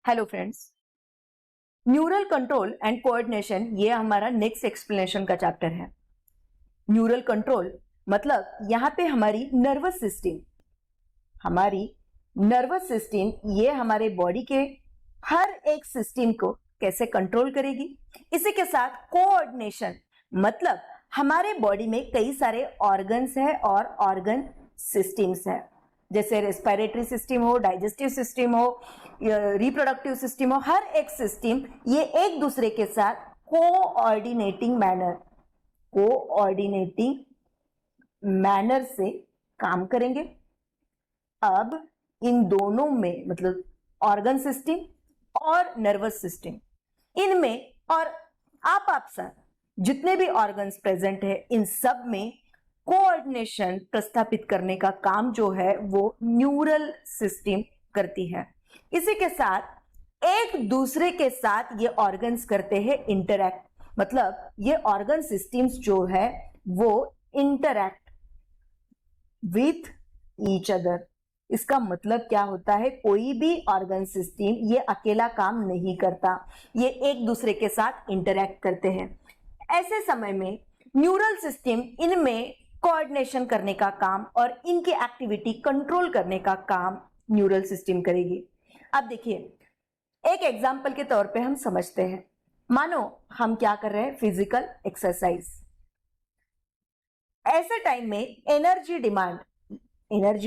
Hello friends, neural control and coordination ये हमारा next explanation का चैप्टर है। न्यूरल कंट्रोल मतलब यहाँ पे हमारी नर्वस सिस्टम ये हमारे बॉडी के हर एक सिस्टम को कैसे कंट्रोल करेगी। इसी के साथ कोऑर्डिनेशन मतलब हमारे बॉडी में कई सारे ऑर्गन्स है और ऑर्गन सिस्टम्स है, जैसे रेस्पिरेटरी सिस्टम हो, डाइजेस्टिव सिस्टम हो, रिप्रोडक्टिव सिस्टम हो। हर एक सिस्टम ये एक दूसरे के साथ कोऑर्डिनेटिंग मैनर से काम करेंगे। अब इन दोनों में मतलब ऑर्गन सिस्टम और नर्वस सिस्टम, इनमें और आप साथ जितने भी ऑर्गन्स प्रेजेंट है इन सब में कोऑर्डिनेशन प्रस्थापित करने का काम जो है वो न्यूरल सिस्टम करती है। इसी के साथ एक दूसरे के साथ ये ऑर्गन्स करते हैं इंटरैक्ट, मतलब ये ऑर्गन सिस्टम्स जो है वो इंटरैक्ट विथ ईच अदर। इसका मतलब क्या होता है, कोई भी ऑर्गन सिस्टम ये अकेला काम नहीं करता, ये एक दूसरे के साथ इंटरैक्ट करते हैं। ऐसे समय में न्यूरल सिस्टम इनमें कोऑर्डिनेशन करने का काम और इनकी एक्टिविटी कंट्रोल करने का काम न्यूरल सिस्टम करेगी। अब देखिए, एक एग्जांपल के तौर पे हम समझते हैं। मानो हम क्या कर रहे हैं, फिजिकल एक्सरसाइज। ऐसे टाइम में एनर्जी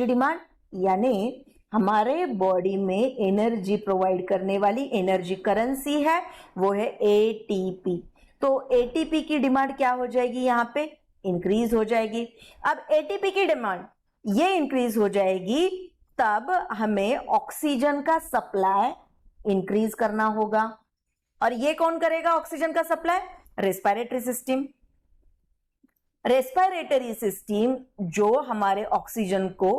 डिमांड यानी हमारे बॉडी में एनर्जी प्रोवाइड करने वाली एनर्जी करेंसी है, वो है एटीपी। तो एटीपी की डिमांड क्या हो जाएगी, यहाँ पे इंक्रीज हो जाएगी। अब एटीपी की डिमांड ये इंक्रीज हो जाएगी, तब हमें ऑक्सीजन का सप्लाई इंक्रीज करना होगा। और ये कौन करेगा ऑक्सीजन का सप्लाई? रेस्पिरेटरी सिस्टम जो हमारे ऑक्सीजन को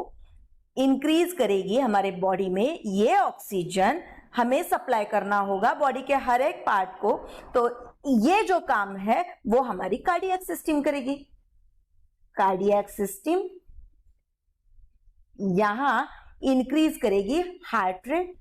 इंक्रीज करेगी हमारे बॉडी में। ये ऑक्सीजन हमें सप्लाई करना होगा बॉडी के हर एक पार्ट को। तो ये जो काम है वो हमारी कार्डियक सिस्टम करेगी। कार्डियक सिस्टम यहां इंक्रीज करेगी हार्ट रेट।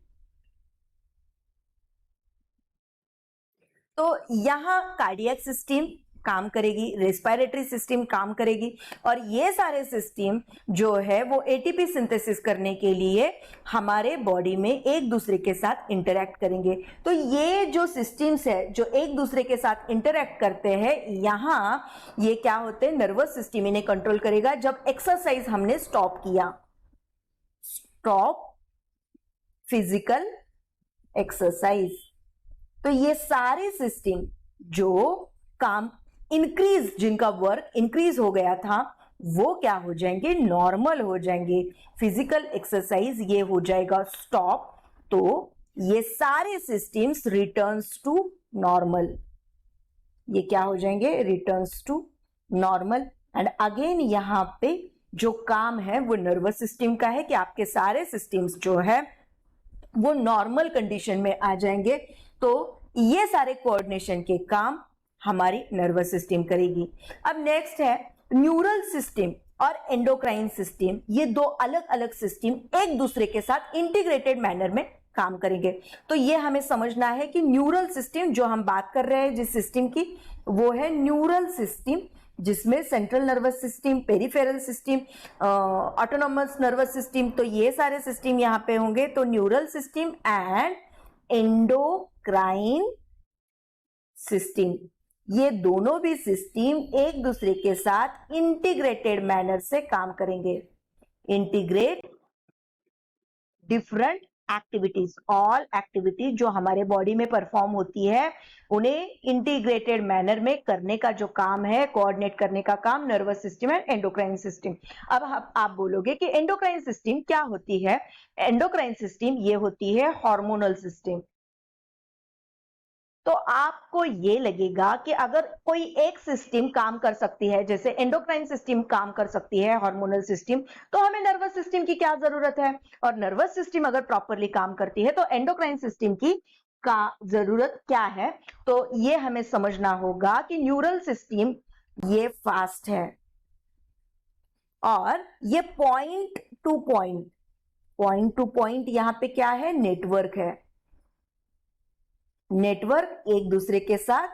तो यहां कार्डियक सिस्टम काम करेगी, रेस्पिरेटरी सिस्टम काम करेगी, और ये सारे सिस्टम जो है वो एटीपी सिंथेसिस करने के लिए हमारे बॉडी में एक दूसरे के साथ इंटरैक्ट करेंगे। तो ये जो सिस्टम्स है जो एक दूसरे के साथ इंटरैक्ट करते हैं, यहां ये क्या होते हैं, नर्वस सिस्टम इन्हें कंट्रोल करेगा। जब एक्सरसाइज हमने स्टॉप किया, स्टॉप फिजिकल एक्सरसाइज, तो ये सारे सिस्टम जो काम इंक्रीज, जिनका वर्क इंक्रीज हो गया था, वो क्या हो जाएंगे, नॉर्मल हो जाएंगे। फिजिकल एक्सरसाइज ये हो जाएगा स्टॉप, तो ये सारे सिस्टम्स रिटर्न्स टू नॉर्मल। ये क्या हो जाएंगे, returns to normal. And again यहां पे जो काम है वो नर्वस सिस्टम का है कि आपके सारे सिस्टम्स जो है वो नॉर्मल कंडीशन में आ जाएंगे। तो ये सारे कोऑर्डिनेशन के काम हमारी नर्वस सिस्टम करेगी। अब नेक्स्ट है न्यूरल सिस्टम और एंडोक्राइन सिस्टम। ये दो अलग अलग सिस्टम एक दूसरे के साथ इंटीग्रेटेड मैनर में काम करेंगे। तो ये हमें समझना है कि न्यूरल सिस्टम जो हम बात कर रहे हैं जिस सिस्टम की, वो है न्यूरल सिस्टम, जिसमें central nervous system, peripheral system, autonomous nervous system, तो ये सारे सिस्टम यहां पे होंगे। तो neural system and endocrine system, ये दोनों भी सिस्टम एक दूसरे के साथ इंटीग्रेटेड मैनर से काम करेंगे। Integrate different activities, all activities जो हमारे बॉडी में परफॉर्म होती है उन्हें इंटीग्रेटेड मैनर में करने का जो काम है, कोऑर्डिनेट करने का काम, nervous system and endocrine system. अब आप बोलोगे कि एंडोक्राइन सिस्टम क्या होती है? एंडोक्राइन सिस्टम ये होती है हार्मोनल सिस्टम। तो आपको ये लगेगा कि अगर कोई एक सिस्टम काम कर सकती है, जैसे एंडोक्राइन सिस्टम काम कर सकती है, हार्मोनल सिस्टम, तो हमें नर्वस सिस्टम की क्या जरूरत है? और नर्वस सिस्टम अगर प्रॉपरली काम करती है तो एंडोक्राइन सिस्टम की का जरूरत क्या है? तो ये हमें समझना होगा कि न्यूरल सिस्टम ये फास्ट है और ये पॉइंट टू पॉइंट यहां पे क्या है, नेटवर्क है। नेटवर्क एक दूसरे के साथ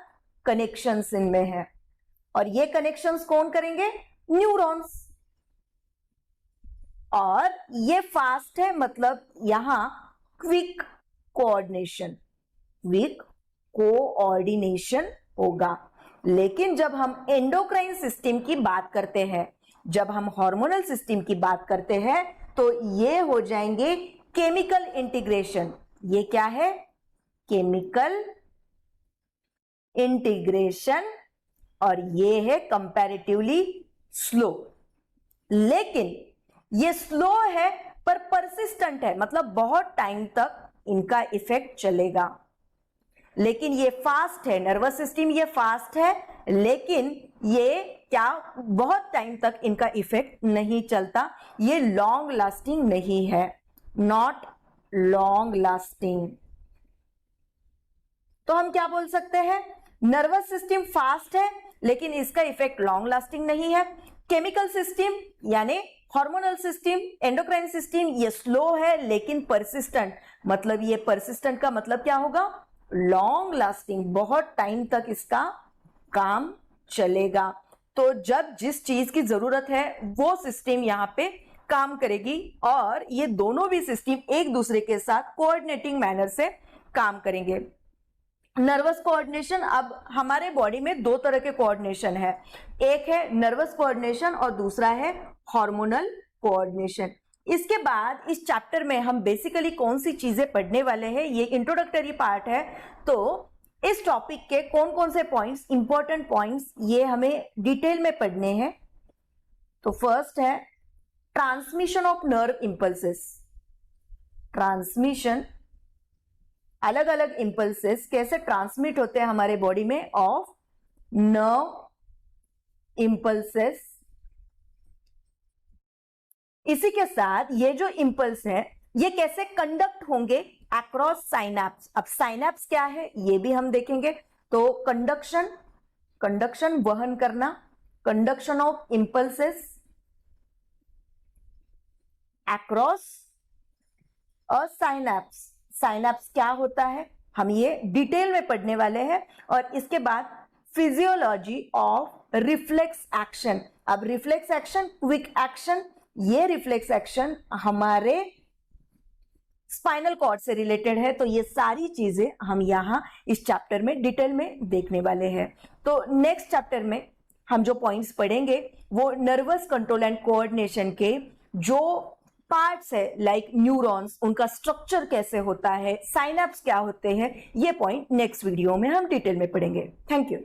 कनेक्शंस इनमें है, और ये कनेक्शंस कौन करेंगे? न्यूरॉन्स। और ये फास्ट है, मतलब यहां क्विक कोऑर्डिनेशन होगा। लेकिन जब हम एंडोक्राइन सिस्टम की बात करते हैं, जब हम हार्मोनल सिस्टम की बात करते हैं, तो ये हो जाएंगे केमिकल इंटीग्रेशन। ये क्या है? केमिकल इंटीग्रेशन, और ये है कंपैरेटिवली स्लो। लेकिन ये स्लो है पर परसिस्टेंट है, मतलब बहुत टाइम तक इनका इफेक्ट चलेगा। लेकिन ये फास्ट है, नर्वस सिस्टम ये फास्ट है, लेकिन ये क्या बहुत टाइम तक इनका इफेक्ट नहीं चलता, ये लॉन्ग लास्टिंग नहीं है, नॉट लॉन्ग लास्टिंग। तो हम क्या बोल सकते हैं? नर्वस सिस्टम फास्ट है लेकिन इसका इफेक्ट लॉन्ग लास्टिंग नहीं है। केमिकल सिस्टम यानी हार्मोनल सिस्टम, एंडोक्राइन सिस्टम ये स्लो है लेकिन परसिस्टेंट, मतलब ये परसिस्टेंट का मतलब क्या होगा? लॉन्ग लास्टिंग, बहुत टाइम तक इसका काम चलेगा। तो जब जिस चीज की जरूरत है वो सिस्टम यहाँ पे काम करेगी, और ये दोनों भी सिस्टम एक दूसरे के साथ कोऑर्डिनेटिंग मैनर से काम करेंगे। नर्वस कोऑर्डिनेशन, अब हमारे बॉडी में दो तरह के कोऑर्डिनेशन है, एक है नर्वस कोऑर्डिनेशन और दूसरा है हार्मोनल कोऑर्डिनेशन। इसके बाद इस चैप्टर में हम बेसिकली कौन सी चीजें पढ़ने वाले हैं, ये इंट्रोडक्टरी पार्ट है। तो इस टॉपिक के कौन कौन से पॉइंट्स, इंपॉर्टेंट पॉइंट्स, ये हमें डिटेल में पढ़ने हैं। तो फर्स्ट है transmission of nerve impulses. Transmission, अलग अलग इंपल्सेस कैसे ट्रांसमिट होते हैं हमारे बॉडी में, ऑफ नर्व इंपल्सेस। इसी के साथ ये जो इंपल्स है ये कैसे कंडक्ट होंगे अक्रॉस साइनैप्स। अब साइनैप्स क्या है ये भी हम देखेंगे। तो कंडक्शन वहन करना, conduction of impulses across a synapse. Synapse क्या होता है हम ये डिटेल में पढ़ने वाले हैं। और इसके बाद फिजियोलॉजी ऑफ रिफ्लेक्स एक्शन। अब रिफ्लेक्स एक्शन, क्विक एक्शन, ये रिफ्लेक्स एक्शन हमारे स्पाइनल कॉर्ड से रिलेटेड है। तो ये सारी चीजें हम यहाँ इस चैप्टर में डिटेल में देखने वाले हैं। तो नेक्स्ट चैप्टर में हम जो पॉइंट्स पढ़ेंगे वो नर्वस कंट्रोल एंड कोऑर्डिनेशन के जो पार्ट्स है, लाइक न्यूरॉन्स, उनका स्ट्रक्चर कैसे होता है, साइनैप्स क्या होते हैं, ये पॉइंट नेक्स्ट वीडियो में हम डिटेल में पढ़ेंगे। Thank you.